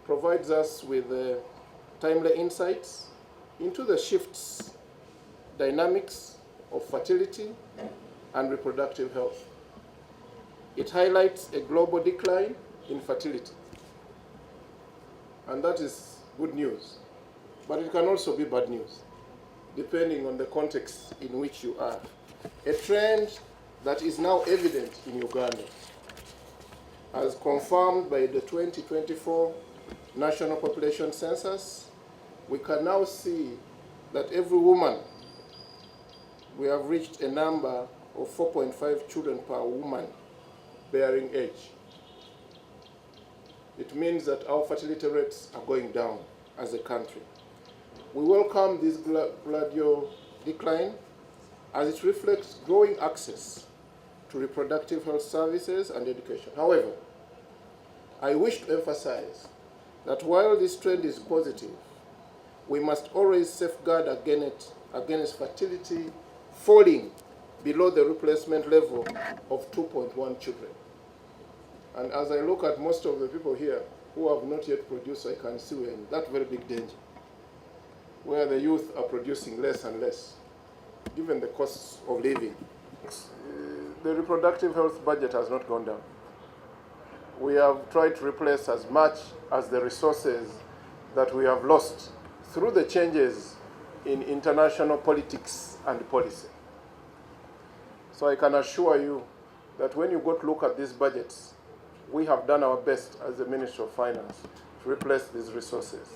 provides us with timely insights into the shifts, dynamics of fertility and reproductive health. It highlights a global decline in fertility, and that is good news. But it can also be bad news, depending on the context in which you are. A trend that is now evident in Uganda, as confirmed by the 2024 National Population Census. We can now see that every woman, we have reached a number of 4.5 children per woman bearing age. It means that our fertility rates are going down as a country. We welcome this gradual decline as it reflects growing access to reproductive health services and education. However, I wish to emphasize that while this trend is positive, we must always safeguard against fertility falling below the replacement level of 2.1 children. And as I look at most of the people here who have not yet produced, I can see we're in that very big danger, where the youth are producing less and less, given the costs of living. The reproductive health budget has not gone down. We have tried to replace as much as the resources that we have lost through the changes in international politics and policy. So I can assure you that when you go to look at these budgets, we have done our best as the Ministry of Finance to replace these resources.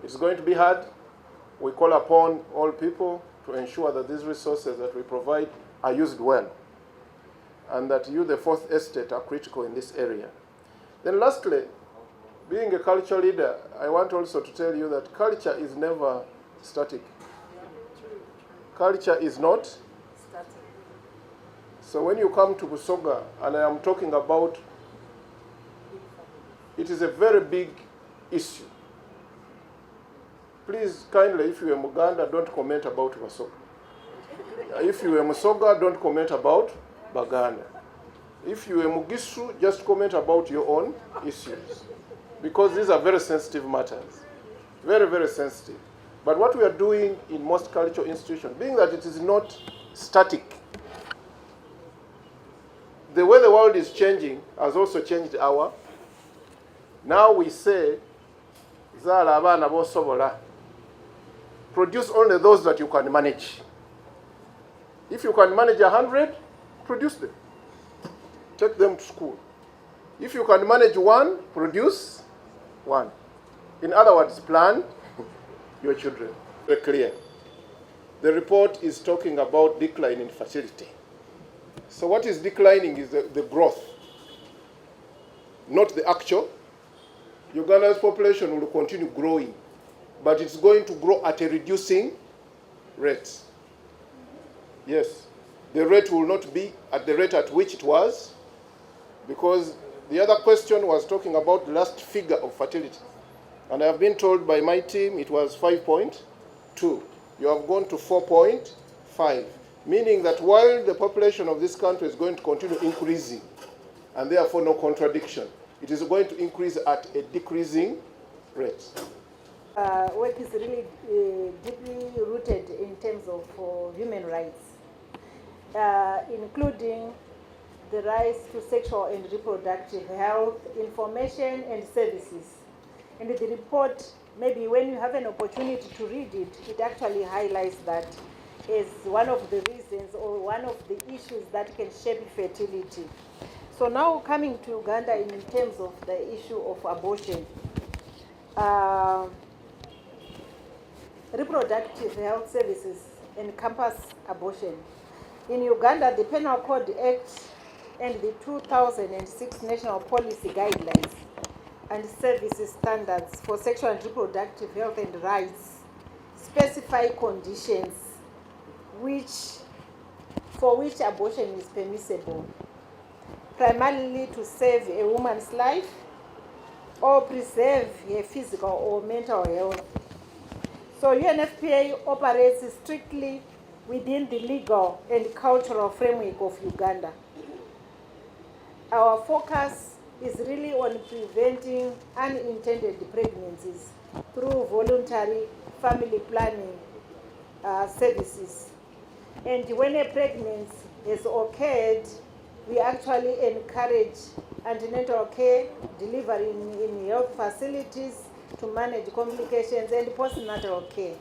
It's going to be hard. We call upon all people to ensure that these resources that we provide are used well, and that you, the fourth estate, are critical in this area. Then lastly, being a cultural leader, I want also to tell you that culture is never static. Culture is not static. So when you come to Busoga, and I am talking about, it is a very big issue. Please, kindly, if you are Muganda, don't comment about Busoga. If you are Musoga, don't comment about Baganda. If you are Mugisu, just comment about your own issues. Because these are very sensitive matters. Very, very sensitive. But what we are doing in most cultural institutions, being that it is not static, the way the world is changing has also changed our. Now we say, Zala abana bosobola. Produce only those that you can manage. If you can manage 100, produce them. Take them to school. If you can manage 1, produce 1. In other words, plan your children. Very clear. The report is talking about decline in fertility. So what is declining is the growth, not the actual. Uganda's population will continue growing, but it's going to grow at a reducing rate. Yes, the rate will not be at the rate at which it was, because the other question was talking about the last figure of fertility. And I have been told by my team it was 5.2. You have gone to 4.5, meaning that while the population of this country is going to continue increasing, and therefore no contradiction, it is going to increase at a decreasing rate. Work is really deeply rooted in terms of human rights, including the rights to sexual and reproductive health, information and services. And the report, maybe when you have an opportunity to read it, it actually highlights that as one of the reasons or one of the issues that can shape fertility. So now coming to Uganda in terms of the issue of abortion. Reproductive health services encompass abortion. In Uganda, the Penal Code Act and the 2006 National Policy Guidelines and Services Standards for Sexual and Reproductive Health and Rights specify conditions for which abortion is permissible, primarily to save a woman's life or preserve her physical or mental health. So UNFPA operates strictly within the legal and cultural framework of Uganda. Our focus is really on preventing unintended pregnancies through voluntary family planning services. And when a pregnancy has occurred, we actually encourage antenatal care, delivery in health facilities to manage complications, and postnatal care.